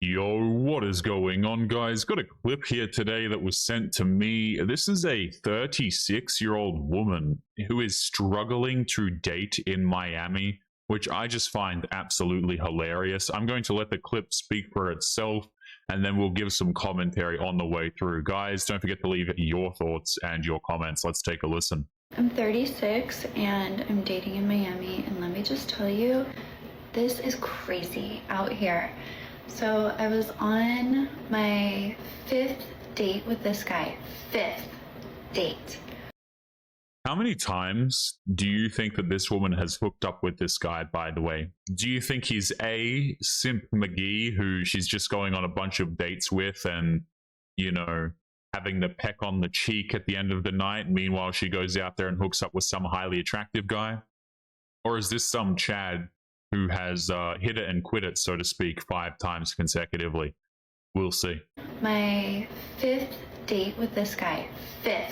Yo, what is going on, guys? Got a clip here today that was sent to me. This is a 36-year-old woman who is struggling to date in Miami, which I just find absolutely hilarious. I'm going to let the clip speak for itself, and then we'll give some commentary on the way through. Guys, don't forget to leave your thoughts and your comments. Let's take a listen. I'm 36 and I'm dating in Miami, and let me just tell you, this is crazy out here. So I was on my 5th date with this guy. 5th date. How many times do you think that this woman has hooked up with this guy, by the way? Do you think he's A, Simp McGee, who she's just going on a bunch of dates with and, you know, having the peck on the cheek at the end of the night, meanwhile she goes out there and hooks up with some highly attractive guy? Or is this some Chad who has hit it and quit it, so to speak, 5 times consecutively? We'll see. My 5th date with this guy. 5th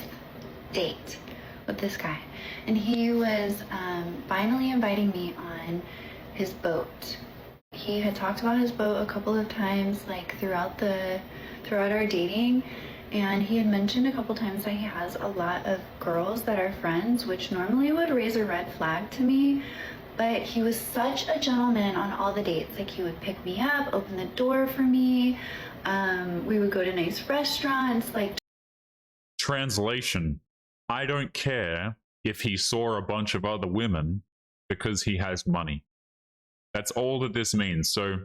date with this guy. And he was finally inviting me on his boat. He had talked about his boat a couple of times, like throughout our dating, and he had mentioned a couple times that he has a lot of girls that are friends, which normally would raise a red flag to me. But he was such a gentleman on all the dates. Like, he would pick me up, open the door for me. We would go to nice restaurants. Like, Translation: I don't care if he saw a bunch of other women because he has money. That's all that this means. So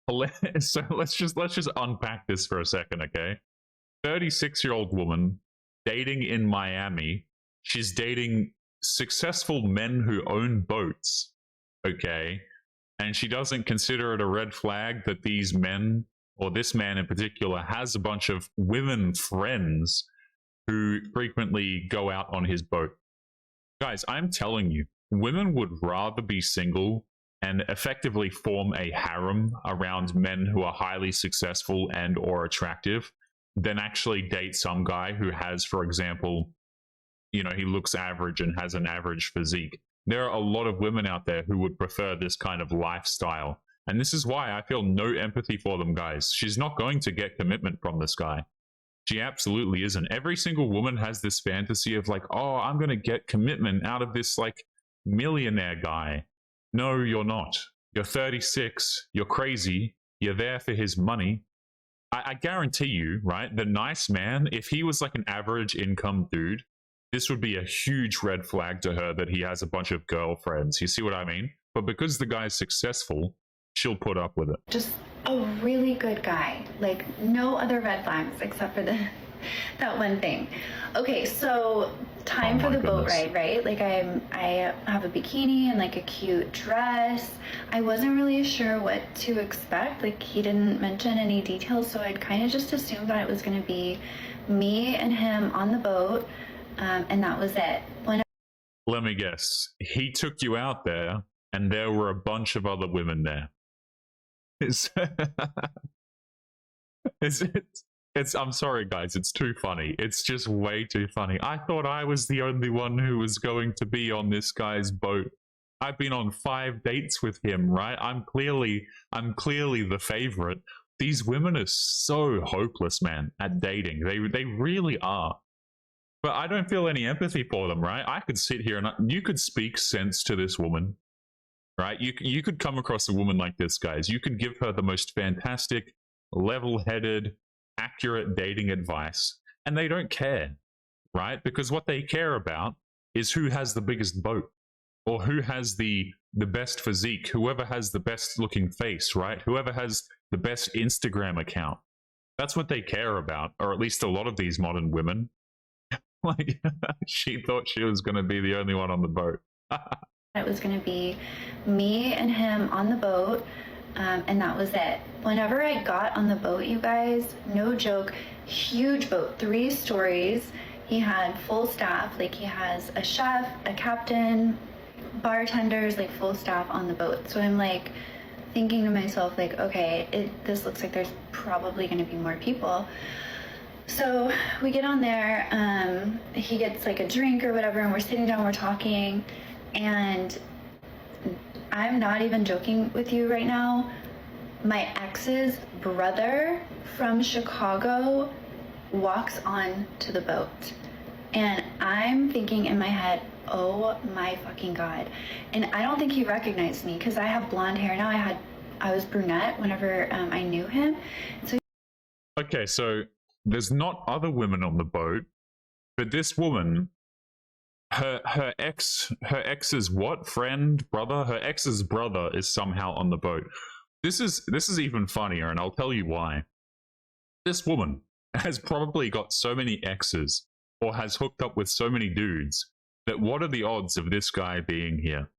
let's just unpack this for a second, okay? 36-year-old woman dating in Miami. She's dating successful men who own boats, okay? And she doesn't consider it a red flag that these men, or this man in particular, has a bunch of women friends who frequently go out on his boat. Guys, I'm telling you, women would rather be single and effectively form a harem around men who are highly successful and or attractive than actually date some guy who has, for example, you know, he looks average and has an average physique. There are a lot of women out there who would prefer this kind of lifestyle. And this is why I feel no empathy for them, guys. She's not going to get commitment from this guy. She absolutely isn't. Every single woman has this fantasy of like, oh, I'm going to get commitment out of this like millionaire guy. No, you're not. You're 36. You're crazy. You're there for his money. I guarantee you, right? The nice man, if he was like an average income dude, this would be a huge red flag to her that he has a bunch of girlfriends. You see what I mean? But because the guy's successful, she'll put up with it. just a really good guy. Like, no other red flags except for that one thing. Okay, so time for the boat ride, right? Like, I have a bikini and like a cute dress. I wasn't really sure what to expect. Like, he didn't mention any details, so I'd kind of just assumed that it was going to be me and him on the boat. And that was it. Let me guess. He took you out there, and there were a bunch of other women there. I'm sorry, guys. It's too funny. It's just way too funny. I thought I was the only one who was going to be on this guy's boat. I've been on 5 dates with him, right? I'm clearly the favorite. These women are so hopeless, man, at dating. They really are. But I don't feel any empathy for them, right? I could sit here and you could speak sense to this woman, right? You could come across a woman like this, guys. You could give her the most fantastic, level-headed, accurate dating advice, and they don't care, right? Because what they care about is who has the biggest boat, or who has the best physique, whoever has the best looking face, right? Whoever has the best Instagram account. That's what they care about, or at least a lot of these modern women. Like, she thought she was going to be the only one on the boat. It was going to be me and him on the boat, and that was it. Whenever I got on the boat, you guys, no joke, huge boat, 3 stories. He had full staff. Like, he has a chef, a captain, bartenders, like full staff on the boat. So I'm like thinking to myself, like, okay, this looks like there's probably going to be more people. So we get on there, he gets like a drink or whatever, and we're sitting down, we're talking, and I'm not even joking with you right now. my ex's brother from Chicago walks on to the boat. And I'm thinking in my head, oh my fucking God. And I don't think he recognized me because I have blonde hair now. I was brunette whenever I knew him. So okay, so there's not other women on the boat, but this woman, her ex's what? Friend, brother? Her ex's brother is somehow on the boat. This is even funnier, and I'll tell you why. This woman has probably got so many exes or has hooked up with so many dudes that what are the odds of this guy being here?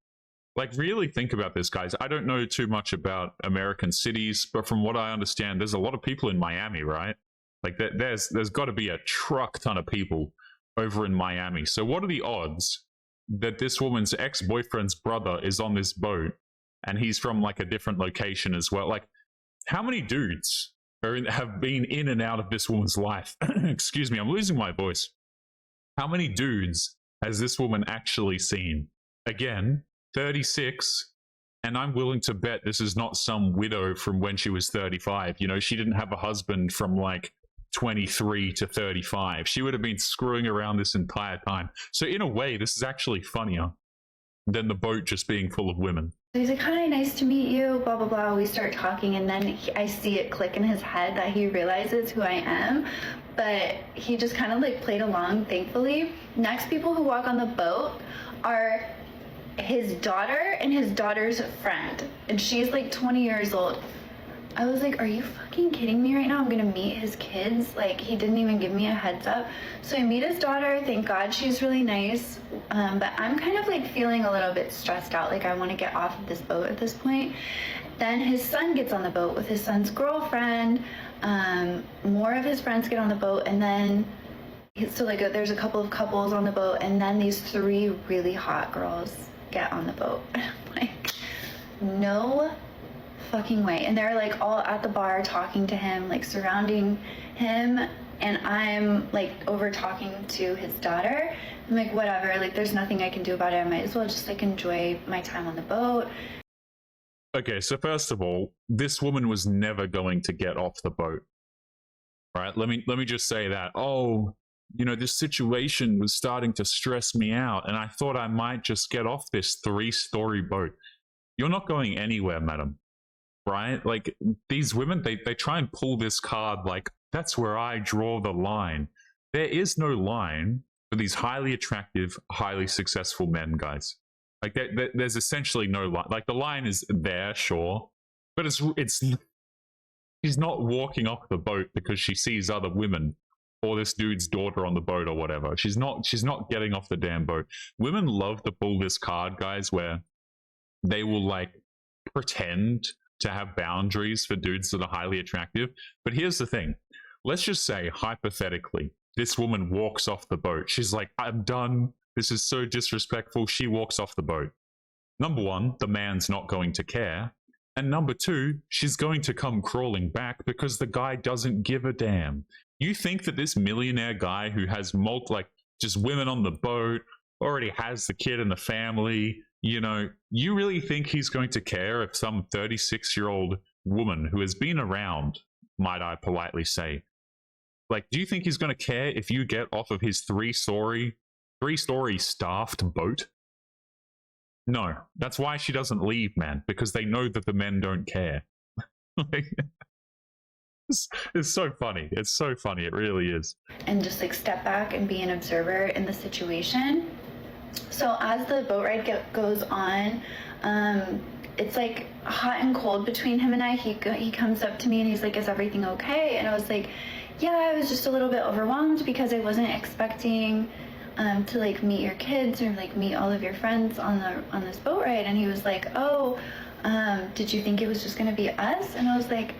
Like, really think about this, guys. I don't know too much about American cities, but from what I understand, there's a lot of people in Miami, right? Like, there's got to be a truck ton of people over in Miami. So what are the odds that this woman's ex-boyfriend's brother is on this boat and he's from like a different location as well? Like, how many dudes have been in and out of this woman's life? Excuse me, I'm losing my voice. How many dudes has this woman actually seen? Again, 36, and I'm willing to bet this is not some widow from when she was 35. You know, she didn't have a husband from like 23 to 35. She would have been screwing around this entire time. So in a way, this is actually funnier than the boat just being full of women. he's like, hi, nice to meet you, blah, blah, blah. We start talking, and then I see it click in his head that he realizes who I am. But he just kind of like played along, thankfully. Next people who walk on the boat are his daughter and his daughter's friend. And she's like 20 years old. I was like, are you fucking kidding me right now? I'm gonna meet his kids? Like, he didn't even give me a heads up. So I meet his daughter. Thank God she's really nice. But I'm kind of like feeling a little bit stressed out. Like, I want to get off of this boat at this point. Then his son gets on the boat with his son's girlfriend. More of his friends get on the boat, and then so like there's a couple of couples on the boat, and then these 3 really hot girls get on the boat. Like, no fucking way. And they're like all at the bar talking to him, like surrounding him, and I'm like over talking to his daughter. I'm like, whatever, like there's nothing I can do about it. I might as well just like enjoy my time on the boat. Okay, so first of all, this woman was never going to get off the boat. Right? Let me just say that. Oh, you know, this situation was starting to stress me out, and I thought I might just get off this 3-story boat. You're not going anywhere, madam. Right? Like, these women, they try and pull this card like, that's where I draw the line. There is no line for these highly attractive, highly successful men, guys. Like, there's essentially no line. Like, the line is there, sure, but it's she's not walking off the boat because she sees other women or this dude's daughter on the boat or whatever. She's not getting off the damn boat. Women love to pull this card, guys, where they will like pretend to have boundaries for dudes that are highly attractive. But here's the thing. Let's just say, hypothetically, this woman walks off the boat. She's like, I'm done. This is so disrespectful. She walks off the boat. Number one, the man's not going to care. And number two, she's going to come crawling back because the guy doesn't give a damn. You think that this millionaire guy who has just women on the boat, already has the kid and the family, you know, you really think he's going to care if some 36-year-old woman who has been around, might I politely say, like, do you think he's going to care if you get off of his 3-story staffed boat? No, that's why she doesn't leave, man, because they know that the men don't care. Like, it's so funny. It's so funny. It really is. And just like step back and be an observer in the situation. So as the boat ride goes on, it's like hot and cold between him and I. He comes up to me and he's like, is everything okay? And I was like, yeah, I was just a little bit overwhelmed because I wasn't expecting to like meet your kids or like meet all of your friends on this boat ride. And he was like, oh, did you think it was just gonna be us? And I was like,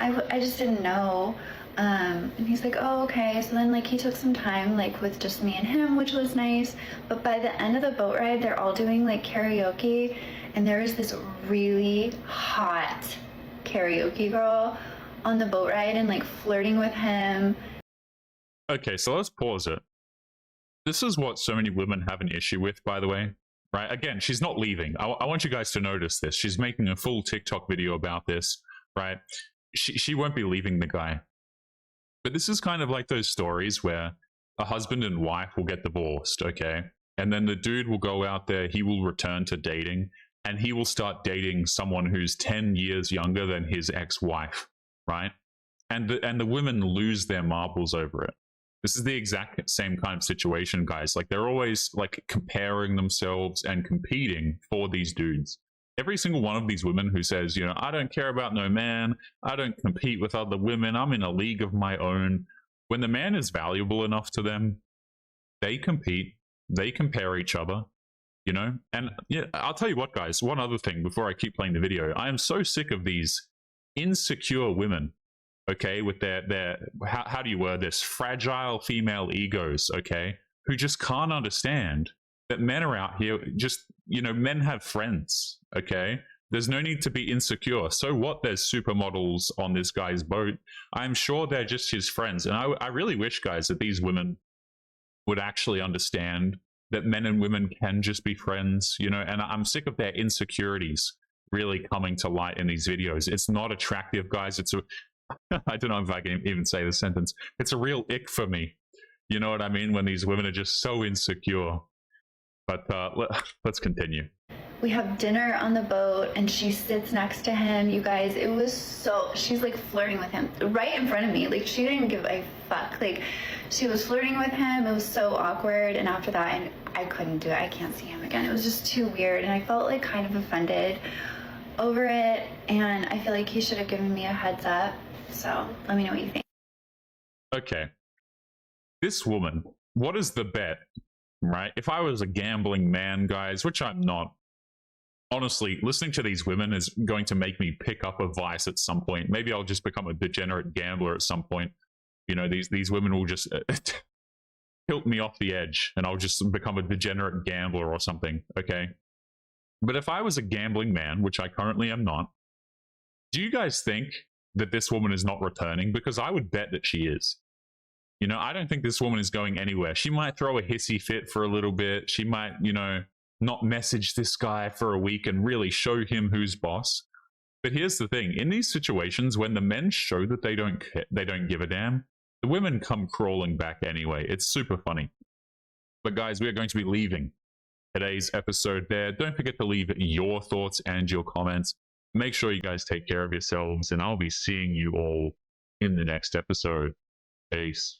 I just didn't know. And he's like, oh, okay. So then like he took some time like with just me and him, which was nice. But by the end of the boat ride, they're all doing like karaoke, and there is this really hot karaoke girl on the boat ride and like flirting with him. Okay, so let's pause it. This is what so many women have an issue with, by the way, right? Again, she's not leaving. I want you guys to notice this. She's making a full TikTok video about this. right? She won't be leaving the guy. But this is kind of like those stories where a husband and wife will get divorced, okay? And then the dude will go out there, he will return to dating, and he will start dating someone who's 10 years younger than his ex-wife, right? And the women lose their marbles over it. This is the exact same kind of situation, guys. Like, they're always like comparing themselves and competing for these dudes. Every single one of these women who says, you know, I don't care about no man, I don't compete with other women, I'm in a league of my own. When the man is valuable enough to them, they compete, they compare each other, you know? And yeah, I'll tell you what, guys, one other thing before I keep playing the video. I am so sick of these insecure women, okay, with their how do you word this? Fragile female egos, okay, who just can't understand that men are out here just, you know, men have friends, okay? There's no need to be insecure. So what? There's supermodels on this guy's boat. I'm sure they're just his friends. And I really wish, guys, that these women would actually understand that men and women can just be friends, you know, and I'm sick of their insecurities really coming to light in these videos. It's not attractive, guys. It's a, I don't know if I can even say the sentence. It's a real ick for me. You know what I mean? When these women are just so insecure. But let's continue. We have dinner on the boat and she sits next to him. You guys, it was so, she's like flirting with him right in front of me. Like, she didn't give a fuck. Like, she was flirting with him. It was so awkward. And after that, and I couldn't do it. I can't see him again. It was just too weird. And I felt like kind of offended over it. And I feel like he should have given me a heads up. So let me know what you think. Okay. This woman, what is the bet, right? If I was a gambling man, guys, which I'm not, honestly, listening to these women is going to make me pick up a vice at some point. Maybe I'll just become a degenerate gambler at some point. You know, these women will just tilt me off the edge and I'll just become a degenerate gambler or something, okay? But if I was a gambling man, which I currently am not, do you guys think that this woman is not returning? Because I would bet that she is. You know, I don't think this woman is going anywhere. She might throw a hissy fit for a little bit. She might, you know, not message this guy for a week and really show him who's boss. But here's the thing. In these situations, when the men show that they don't give a damn, the women come crawling back anyway. It's super funny. But guys, we are going to be leaving today's episode there. Don't forget to leave your thoughts and your comments. Make sure you guys take care of yourselves, and I'll be seeing you all in the next episode. Peace.